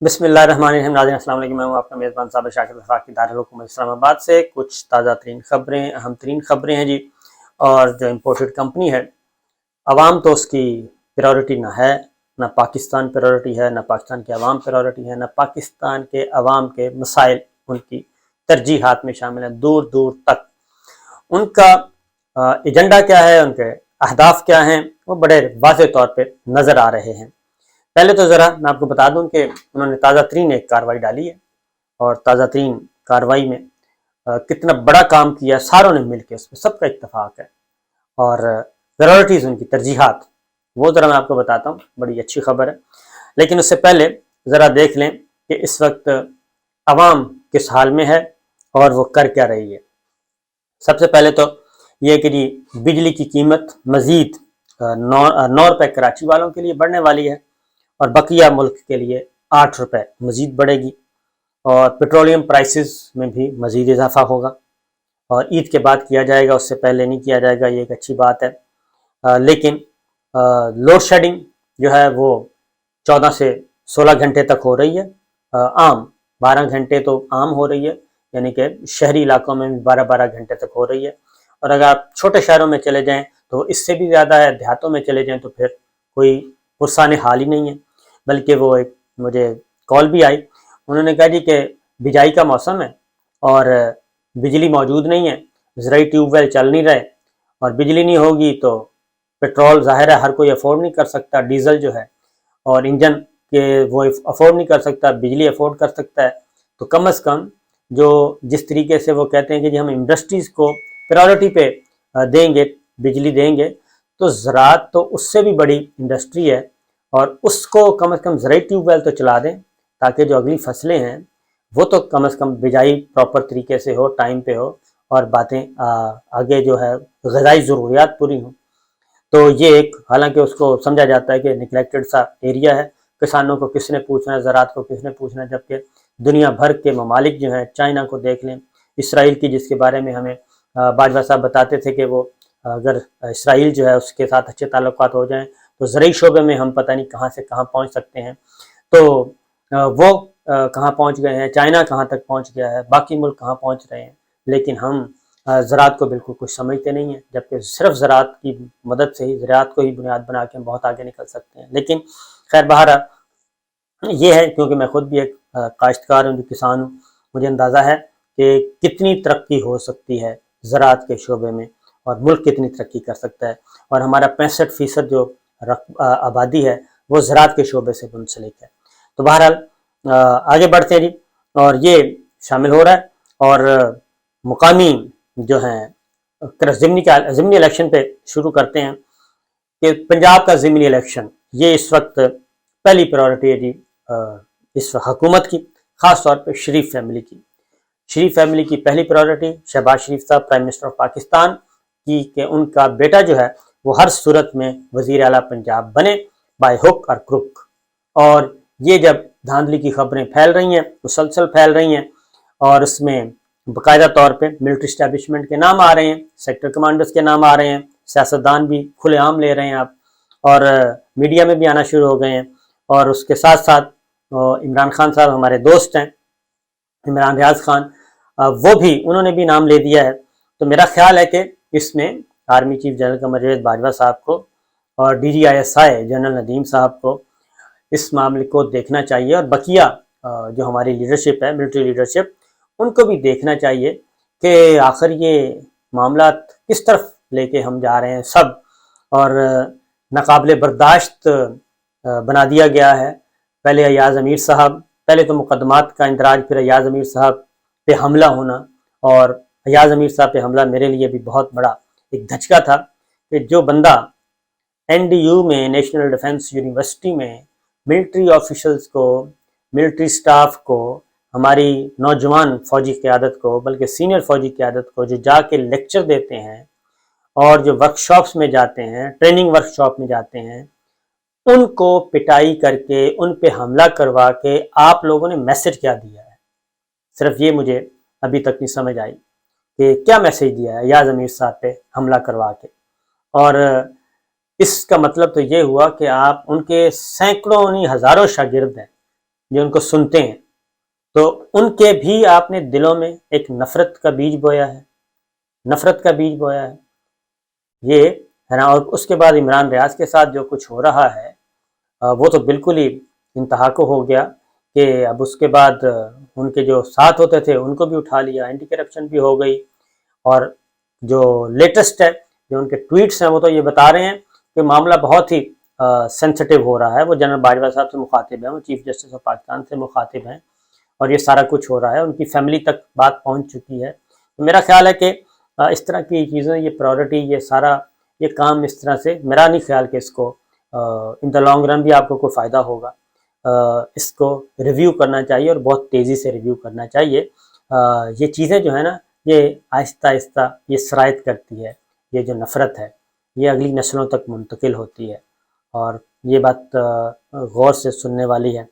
بسم اللہ الرحمن الرحیم۔ ناظرین السلام علیکم، میں ہوں آپ کا میزبان صابر شاکر وفاقی دارالحکومت اسلام آباد سے۔ کچھ تازہ ترین خبریں، اہم ترین خبریں ہیں جی۔ اور جو امپورٹڈ کمپنی ہے، عوام تو اس کی پریورٹی نہ ہے، نہ پاکستان پریورٹی ہے، نہ پاکستان کے عوام پریورٹی ہے، نہ پاکستان کے عوام کے مسائل ان کی ترجیحات میں شامل ہیں دور دور تک۔ ان کا ایجنڈا کیا ہے، ان کے اہداف کیا ہیں، وہ بڑے واضح طور پہ نظر آ رہے ہیں۔ پہلے تو ذرا میں آپ کو بتا دوں کہ انہوں نے تازہ ترین ایک کارروائی ڈالی ہے، اور تازہ ترین کارروائی میں کتنا بڑا کام کیا، ساروں نے مل کے، اس میں سب کا اتفاق ہے۔ اور پریورٹیز، ان کی ترجیحات، وہ ذرا میں آپ کو بتاتا ہوں، بڑی اچھی خبر ہے۔ لیکن اس سے پہلے ذرا دیکھ لیں کہ اس وقت عوام کس حال میں ہے اور وہ کر کیا رہی ہے۔ سب سے پہلے تو یہ کہ جی بجلی کی قیمت مزید 9 روپے کراچی والوں کے لیے بڑھنے والی ہے، اور بقیہ ملک کے لیے 8 روپے مزید بڑھے گی، اور پیٹرولیم پرائسز میں بھی مزید اضافہ ہوگا، اور عید کے بعد کیا جائے گا، اس سے پہلے نہیں کیا جائے گا، یہ ایک اچھی بات ہے۔ لیکن لوڈ شیڈنگ جو ہے وہ 14 سے 16 گھنٹے تک ہو رہی ہے، عام 12 گھنٹے تو عام ہو رہی ہے، یعنی کہ شہری علاقوں میں بھی 12 گھنٹے تک ہو رہی ہے۔ اور اگر آپ چھوٹے شہروں میں چلے جائیں تو اس سے بھی زیادہ ہے، دیہاتوں میں چلے جائیں تو پھر کوئی پرسان حال ہی نہیں ہے۔ بلکہ وہ ایک مجھے کال بھی آئی، انہوں نے کہا جی کہ بجائی کا موسم ہے اور بجلی موجود نہیں ہے، زرعی ٹیوب ویل چل نہیں رہے، اور بجلی نہیں ہوگی تو پیٹرول ظاہر ہے ہر کوئی افورڈ نہیں کر سکتا، ڈیزل جو ہے، اور انجن کے وہ افورڈ نہیں کر سکتا، بجلی افورڈ کر سکتا ہے۔ تو کم از کم جو جس طریقے سے وہ کہتے ہیں کہ جی ہم انڈسٹریز کو پریورٹی پہ دیں گے، بجلی دیں گے، تو زراعت تو اس سے بھی بڑی انڈسٹری ہے، اور اس کو کم از کم زرعی ٹیوب ویل تو چلا دیں، تاکہ جو اگلی فصلیں ہیں وہ تو کم از کم بجائی پراپر طریقے سے ہو، ٹائم پہ ہو، اور باتیں آگے جو ہے غذائی ضروریات پوری ہوں۔ تو یہ ایک، حالانکہ اس کو سمجھا جاتا ہے کہ نگلیکٹڈ سا ایریا ہے، کسانوں کو کس نے پوچھنا ہے، زراعت کو کس نے پوچھنا ہے، جبکہ دنیا بھر کے ممالک جو ہیں، چائنا کو دیکھ لیں، اسرائیل کی، جس کے بارے میں ہمیں باجوہ صاحب بتاتے تھے کہ وہ اگر اسرائیل جو ہے اس کے ساتھ اچھے تعلقات ہو جائیں تو زرعی شعبے میں ہم پتہ نہیں کہاں سے کہاں پہنچ سکتے ہیں۔ تو وہ کہاں پہنچ گئے ہیں، چائنا کہاں تک پہنچ گیا ہے، باقی ملک کہاں پہنچ رہے ہیں، لیکن ہم زراعت کو بالکل کچھ سمجھتے نہیں ہیں، جبکہ صرف زراعت کی مدد سے ہی، زراعت کو ہی بنیاد بنا کے ہم بہت آگے نکل سکتے ہیں۔ لیکن خیر بہرحال یہ ہے، کیونکہ میں خود بھی ایک کاشتکار ہوں، جو کسان ہوں، مجھے اندازہ ہے کہ کتنی ترقی ہو سکتی ہے زراعت کے شعبے میں، اور ملک کتنی ترقی کر سکتا ہے، اور ہمارا 65% جو آبادی ہے وہ زراعت کے شعبے سے منسلک ہے۔ تو بہرحال آگے بڑھتے ہیں جی، اور یہ شامل ہو رہا ہے، اور مقامی جو ہیں ضمنی الیکشن پہ شروع کرتے ہیں کہ پنجاب کا ضمنی الیکشن یہ اس وقت پہلی پریورٹی ہے جی اس حکومت کی، خاص طور پہ شریف فیملی کی۔ شریف فیملی کی پہلی پریورٹی شہباز شریف صاحب، پرائم منسٹر آف پاکستان کی، کہ ان کا بیٹا جو ہے وہ ہر صورت میں وزیر اعلیٰ پنجاب بنے، بائی ہک اور کروک۔ اور یہ جب دھاندلی کی خبریں پھیل رہی ہیں، مسلسل پھیل رہی ہیں، اور اس میں باقاعدہ طور پہ ملٹری اسٹیبلشمنٹ کے نام آ رہے ہیں، سیکٹر کمانڈرز کے نام آ رہے ہیں، سیاستدان بھی کھلے عام لے رہے ہیں آپ، اور میڈیا میں بھی آنا شروع ہو گئے ہیں، اور اس کے ساتھ ساتھ عمران خان صاحب ہمارے دوست ہیں، عمران ریاض خان، وہ بھی، انہوں نے بھی نام لے دیا ہے۔ تو میرا خیال ہے کہ اس میں army chief general Qamar Javed Bajwa صاحب کو اور DGISI جنرل ندیم صاحب کو اس معاملے کو دیکھنا چاہیے، اور بقیہ جو ہماری لیڈرشپ ہے، ملٹری لیڈرشپ، ان کو بھی دیکھنا چاہیے کہ آخر یہ معاملات کس طرف لے کے ہم جا رہے ہیں سب، اور ناقابل برداشت بنا دیا گیا ہے۔ پہلے ایاز امیر صاحب، پہلے تو مقدمات کا اندراج، پھر ایاز امیر صاحب پہ حملہ ہونا، اور ایاز امیر صاحب پہ حملہ میرے لیے بھی بہت بڑا ایک دھچکا تھا، کہ جو بندہ NDU میں، نیشنل ڈیفنس یونیورسٹی میں، ملٹری آفیشلز کو، ملٹری سٹاف کو، ہماری نوجوان فوجی قیادت کو، بلکہ سینئر فوجی قیادت کو، جو جا کے لیکچر دیتے ہیں اور جو ورکشاپس میں جاتے ہیں، ٹریننگ ورکشاپ میں جاتے ہیں، ان کو پٹائی کر کے، ان پہ حملہ کروا کے آپ لوگوں نے میسج کیا دیا ہے؟ صرف یہ مجھے ابھی تک نہیں سمجھ آئی کہ کیا میسج دیا ہے ایاز امیر صاحب پہ حملہ کروا کے۔ اور اس کا مطلب تو یہ ہوا کہ آپ ان کے سینکڑوں نہیں ہزاروں شاگرد ہیں جو ان کو سنتے ہیں، تو ان کے بھی آپ نے دلوں میں ایک نفرت کا بیج بویا ہے، نفرت کا بیج بویا ہے یہ ہے نا۔ اور اس کے بعد عمران ریاض کے ساتھ جو کچھ ہو رہا ہے وہ تو بالکل ہی انتہا کو ہو گیا کہ اب اس کے بعد ان کے جو ساتھ ہوتے تھے ان کو بھی اٹھا لیا، اینٹی کرپشن بھی ہو گئی، اور جو لیٹسٹ ہے جو ان کے ٹویٹس ہیں وہ تو یہ بتا رہے ہیں کہ معاملہ بہت ہی سینسٹیو ہو رہا ہے۔ وہ جنرل باجوہ صاحب سے مخاطب ہیں، وہ چیف جسٹس آف پاکستان سے مخاطب ہیں، اور یہ سارا کچھ ہو رہا ہے، ان کی فیملی تک بات پہنچ چکی ہے۔ تو میرا خیال ہے کہ اس طرح کی چیزیں، یہ پرائورٹی، یہ سارا یہ کام اس طرح سے، میرا نہیں خیال کہ اس کو ان دا لانگ رن بھی آپ کو کوئی فائدہ ہوگا۔ اس کو ریویو کرنا چاہیے اور بہت تیزی سے ریویو کرنا چاہیے۔ یہ چیزیں جو ہے نا، یہ آہستہ آہستہ یہ سرایت کرتی ہے، یہ جو نفرت ہے یہ اگلی نسلوں تک منتقل ہوتی ہے، اور یہ بات غور سے سننے والی ہے۔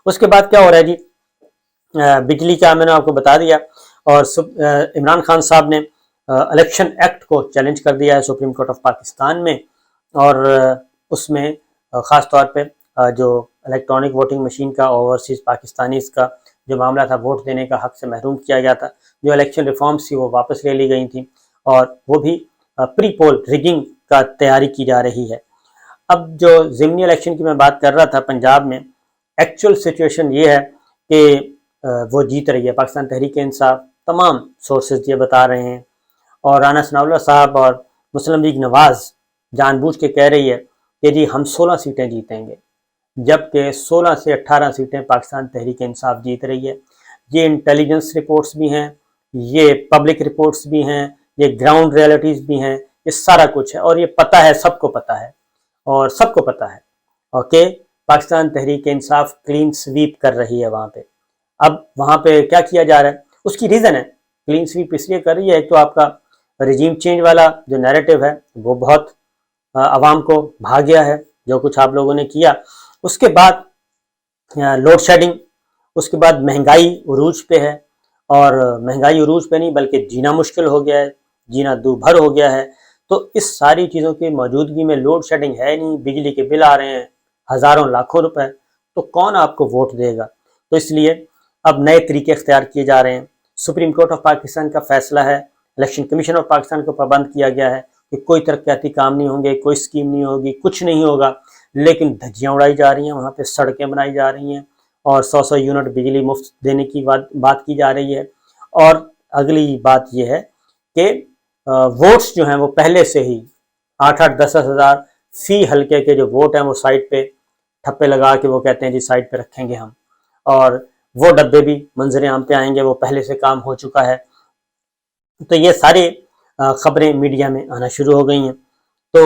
اس کے بعد کیا ہو رہا ہے جی، بجلی کا میں نے آپ کو بتا دیا، اور عمران خان صاحب نے الیکشن ایکٹ کو چیلنج کر دیا ہے سپریم کورٹ آف پاکستان میں، اور اس میں خاص طور پہ جو الیکٹرانک ووٹنگ مشین کا اوورسیز پاکستانیز کا جو معاملہ تھا، ووٹ دینے کا حق سے محروم کیا گیا تھا، جو الیکشن ریفارمز تھی وہ واپس لے لی گئی تھیں، اور وہ بھی پری پول ریگنگ کا تیاری کی جا رہی ہے۔ اب جو ضمنی الیکشن کی میں بات کر رہا تھا پنجاب میں، ایکچول سچویشن یہ ہے کہ وہ جیت رہی ہے پاکستان تحریک انصاف، تمام سورسز یہ بتا رہے ہیں، اور رانا ثناء اللہ صاحب اور مسلم لیگ نواز جان بوجھ کے کہہ رہی ہے کہ جی ہم 16 سیٹیں جیتیں گے، جبکہ 16 سے 18 سیٹیں پاکستان تحریک انصاف جیت رہی ہے۔ یہ انٹیلیجنس رپورٹس بھی ہیں، یہ پبلک رپورٹس بھی ہیں، یہ گراؤنڈ ریئلٹیز بھی ہیں، یہ سارا کچھ ہے، اور یہ پتہ ہے، سب کو پتہ ہے، اور سب کو پتہ ہے okay Pakistan Tehreek Insaf clean sweep کر رہی ہے وہاں پہ۔ اب وہاں پہ کیا کیا جا رہا ہے، اس کی ریزن ہے کلین سویپ اس لیے کر رہی ہے، ایک تو آپ کا رجیم چینج والا جو نیریٹو ہے وہ بہت عوام کو بھا گیا ہے، جو کچھ آپ لوگوں نے کیا، اس کے بعد لوڈ شیڈنگ، اس کے بعد مہنگائی عروج پہ ہے، اور مہنگائی عروج پہ نہیں بلکہ جینا مشکل ہو گیا ہے، جینا دو بھر ہو گیا ہے۔ تو اس ساری چیزوں کی موجودگی میں لوڈ شیڈنگ ہے نہیں، بجلی کے بل آ رہے ہیں ہزاروں لاکھوں روپے، تو کون آپ کو ووٹ دے گا؟ تو اس لیے اب نئے طریقے اختیار کیے جا رہے ہیں۔ سپریم کورٹ آف پاکستان کا فیصلہ ہے، الیکشن کمیشن آف پاکستان کو پابند کیا گیا ہے کہ کوئی ترقیاتی کام نہیں ہوں گے، کوئی اسکیم نہیں ہوگی، کچھ نہیں ہوگا، لیکن دھجیاں اڑائی جا رہی ہیں، وہاں پہ سڑکیں بنائی جا رہی ہیں، اور 100 یونٹ بجلی مفت دینے کی بات کی جا رہی ہے۔ اور اگلی بات یہ ہے کہ ووٹس جو ہیں وہ پہلے سے ہی 8-8 10 ہزار فی حلقے کے جو ووٹ ہیں وہ سائٹ پہ ٹھپے لگا کے وہ کہتے ہیں جی سائٹ پہ رکھیں گے ہم، اور وہ ڈبے بھی منظر عام پہ آئیں گے، وہ پہلے سے کام ہو چکا ہے۔ تو یہ سارے خبریں میڈیا میں آنا شروع ہو گئی ہیں۔ تو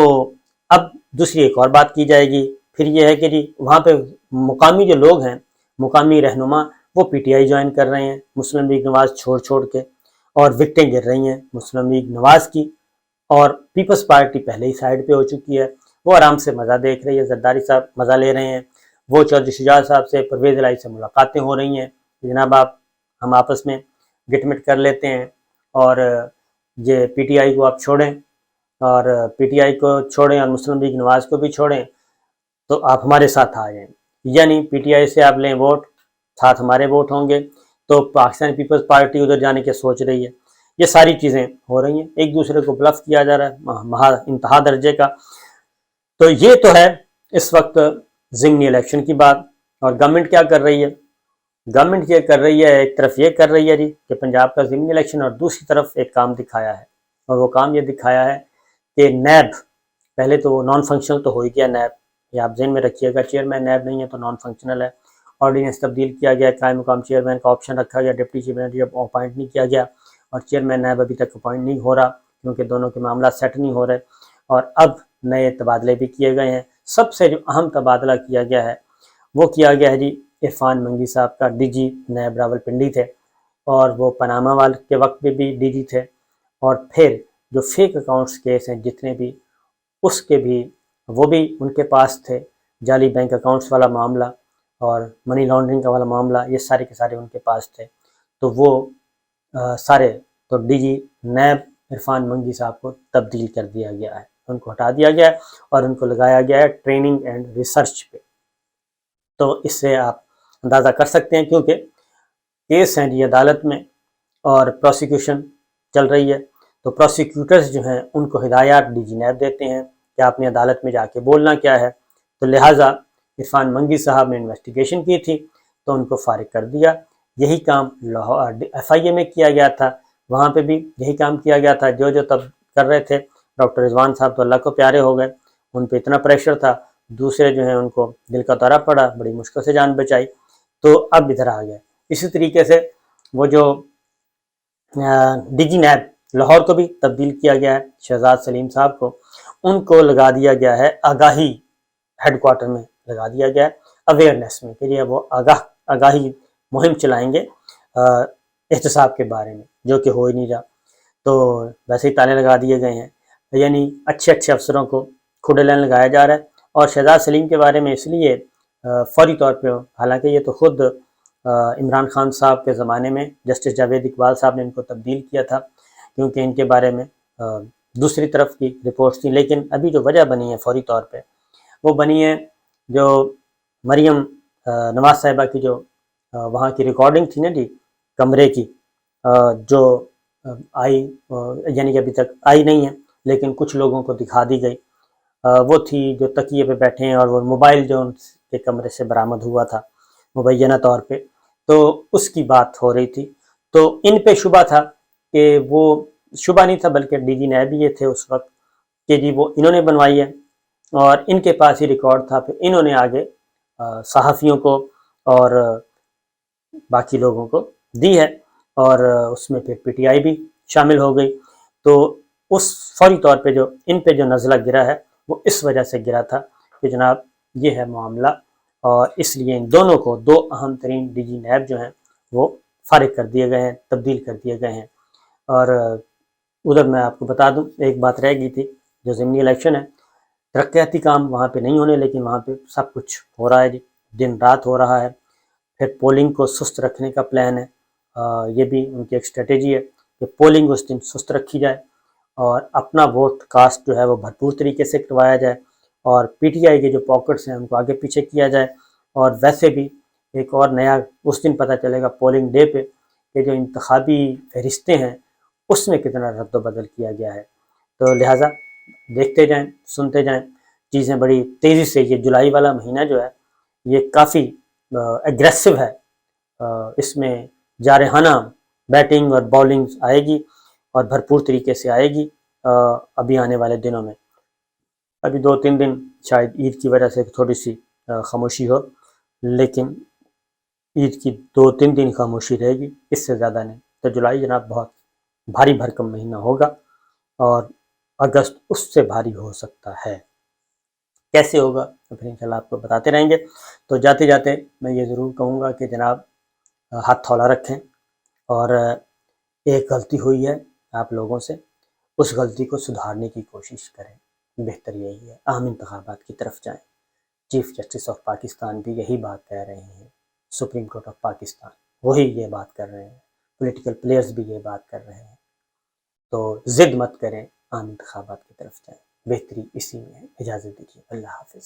اب دوسری ایک اور بات کی جائے گی، پھر یہ ہے کہ جی وہاں پہ مقامی جو لوگ ہیں، مقامی رہنما، وہ پی ٹی آئی جوائن کر رہے ہیں مسلم لیگ نواز چھوڑ کے، اور وکٹیں گر رہی ہیں مسلم لیگ نواز کی، اور پیپلز پارٹی پہلے ہی سائڈ پہ ہو چکی ہے، وہ آرام سے مزہ دیکھ رہی ہے، زرداری صاحب مزہ لے رہے ہیں، وہ چودھری شجاعت صاحب سے، پرویز الہی سے ملاقاتیں ہو رہی ہیں، جناب ہم آپس میں گٹ مٹ کر لیتے ہیں، اور یہ پی ٹی آئی کو آپ چھوڑیں، اور پی ٹی آئی کو چھوڑیں اور مسلم لیگ نواز کو بھی چھوڑیں، تو آپ ہمارے ساتھ آ جائیں، یعنی پی ٹی آئی سے آپ لیں ووٹ، ساتھ ہمارے ووٹ ہوں گے، تو پاکستان پیپلز پارٹی ادھر جانے کی سوچ رہی ہے۔ یہ ساری چیزیں ہو رہی ہیں، ایک دوسرے کو بلف کیا جا رہا ہے انتہا درجے کا۔ تو یہ تو ہے اس وقت ضمنی الیکشن کی بات، اور گورنمنٹ کیا کر رہی ہے؟ گورنمنٹ یہ کر رہی ہے، ایک طرف یہ کر رہی ہے جی کہ پنجاب کا ضمنی الیکشن، اور دوسری طرف ایک کام دکھایا ہے، اور وہ کام یہ دکھایا ہے کہ نیب، پہلے تو وہ نان فنکشنل تو ہو ہی گیا نیب، یہ آپ ذہن میں رکھیے گا، چیئرمین نیب نہیں ہے تو نان فنکشنل ہے، آرڈیننس تبدیل کیا گیا، قائم مقام چیئرمین کا آپشن رکھا گیا، ڈپٹی چیئرمین جب اپوائنٹ نہیں کیا گیا، اور چیئرمین نیب ابھی تک اپوائنٹ نہیں ہو رہا کیونکہ دونوں کے معاملات سیٹ نہیں ہو رہے، اور اب نئے تبادلے بھی کیے گئے ہیں۔ سب سے جو اہم تبادلہ کیا گیا ہے وہ کیا گیا ہے جی عرفان منگی صاحب کا، ڈی جی نیب راولپنڈی تھے، اور وہ پاناما والے کے وقت میں بھی ڈی جی تھے، اور پھر جو فیک اکاؤنٹس کیس ہیں جتنے بھی، اس کے بھی وہ بھی ان کے پاس تھے، جعلی بینک اکاؤنٹس والا معاملہ اور منی لانڈرنگ کا والا معاملہ، یہ سارے کے سارے ان کے پاس تھے، تو وہ سارے، تو ڈی جی نیب عرفان منگی صاحب کو تبدیل کر دیا گیا ہے، ان کو ہٹا دیا گیا ہے، اور ان کو لگایا گیا ہے ٹریننگ اینڈ ریسرچ پہ۔ تو اس سے آپ اندازہ کر سکتے ہیں، کیونکہ کیس ہیں جی عدالت میں اور پروسیکیوشن چل رہی ہے، تو پروسیکیوٹرز جو ہیں ان کو ہدایات ڈی جی نیب دیتے ہیں کہ آپ نے عدالت میں جا کے بولنا کیا ہے، تو لہٰذا عرفان منگی صاحب نے انویسٹیگیشن کی تھی تو ان کو فارغ کر دیا۔ یہی کام ایف آئی اے میں کیا گیا تھا، وہاں پہ بھی یہی کام کیا گیا تھا۔ جو تب کر رہے تھے ڈاکٹر رضوان صاحب تو اللہ کو پیارے ہو گئے، ان پہ اتنا پریشر تھا، دوسرے جو ہیں ان کو دل کا دورہ پڑا، بڑی مشکل سے جان بچائی، تو اب ادھر آ گئے۔ اسی طریقے سے وہ جو ڈی جی نیب لاہور کو بھی تبدیل کیا گیا ہے، شہزاد سلیم صاحب کو، ان کو لگا دیا گیا ہے آگاہی ہیڈ کوارٹر میں لگا دیا گیا ہے، اویئرنیس میں، کہ یہ وہ آگاہی مہم چلائیں گے احتساب کے بارے میں، جو کہ ہو ہی نہیں رہا۔ تو ویسے ہی تانے لگا دیے گئے ہیں، یعنی اچھے افسروں کو کھوڑے لین لگایا جا رہا ہے۔ اور شہزاد سلیم کے بارے میں اس لیے فوری طور پہ، حالانکہ یہ تو خود عمران خان صاحب کے زمانے میں جسٹس جاوید اقبال صاحب نے ان کو تبدیل کیا تھا، کیونکہ ان کے بارے میں دوسری طرف کی رپورٹس تھیں، لیکن ابھی جو وجہ بنی ہے فوری طور پہ وہ بنی ہے جو مریم نواز صاحبہ کی جو وہاں کی ریکارڈنگ تھی نا جی کمرے کی، جو آئی، یعنی کہ ابھی تک آئی نہیں ہے لیکن کچھ لوگوں کو دکھا دی گئی، وہ تھی جو تکیے پہ بیٹھے ہیں، اور وہ موبائل جو ان کے کمرے سے برآمد ہوا تھا مبینہ طور پہ، تو اس کی بات ہو رہی تھی۔ تو ان پہ شبہ تھا کہ وہ شبہ نہیں تھا بلکہ ڈی جی نیب یہ تھے اس وقت کہ جی وہ انہوں نے بنوائی ہے، اور ان کے پاس ہی ریکارڈ تھا، پھر انہوں نے آگے صحافیوں کو اور باقی لوگوں کو دی ہے، اور اس میں پھر پی ٹی آئی بھی شامل ہو گئی۔ تو اس فوری طور پہ جو ان پہ جو نزلہ گرا ہے وہ اس وجہ سے گرا تھا کہ جناب یہ ہے معاملہ، اور اس لیے ان دونوں کو، دو اہم ترین ڈی جی نیب جو ہیں وہ فارغ کر دیے گئے ہیں، تبدیل کر دیے گئے ہیں۔ اور ادھر میں آپ کو بتا دوں ایک بات رہ گئی تھی، جو ضمنی الیکشن ہے، ترقیاتی کام وہاں پہ نہیں ہونے، لیکن وہاں پہ سب کچھ ہو رہا ہے جی، دن رات ہو رہا ہے۔ پھر پولنگ کو سست رکھنے کا پلان ہے، یہ بھی ان کی ایک اسٹریٹجی ہے کہ پولنگ اس دن سست رکھی جائے اور اپنا ووٹ کاسٹ جو ہے وہ بھرپور طریقے سے کروایا جائے، اور پی ٹی آئی کے جو پاکٹس ہیں ان کو آگے پیچھے کیا جائے۔ اور ویسے بھی ایک اور نیا اس دن پتہ چلے گا پولنگ ڈے پہ کہ جو انتخابی فہرستیں ہیں اس میں کتنا رد و بدل کیا گیا ہے۔ تو لہٰذا دیکھتے جائیں، سنتے جائیں، چیزیں بڑی تیزی سے، یہ جولائی والا مہینہ جو ہے یہ کافی ایگریسو ہے، اس میں جارحانہ بیٹنگ اور بولنگ آئے گی اور بھرپور طریقے سے آئے گی ابھی آنے والے دنوں میں۔ ابھی 2-3 دن شاید عید کی وجہ سے تھوڑی سی خاموشی ہو، لیکن عید کی 2-3 دن خاموشی رہے گی، اس سے زیادہ نہیں۔ تو جولائی جناب بہت بھاری بھرکم مہینہ ہوگا، اور اگست اس سے بھاری ہو سکتا ہے۔ کیسے ہوگا تو پھر انشاءاللہ آپ کو بتاتے رہیں گے۔ تو جاتے جاتے میں یہ ضرور کہوں گا کہ جناب ہاتھ تھولا رکھیں، اور ایک غلطی ہوئی ہے آپ لوگوں سے، اس غلطی کو سدھارنے کی کوشش کریں، بہتر یہی ہے۔ اہم انتخابات کی طرف جائیں، چیف جسٹس آف پاکستان بھی یہی بات کہہ رہے ہیں، سپریم کورٹ آف پاکستان وہی یہ بات کر رہے ہیں، پولیٹیکل پلیئرز بھی یہ بات کر رہے ہیں۔ تو ضد مت کریں، عام انتخابات کی طرف جائیں، بہتری اسی میں ہے۔ اجازت دیجیے، اللہ حافظ۔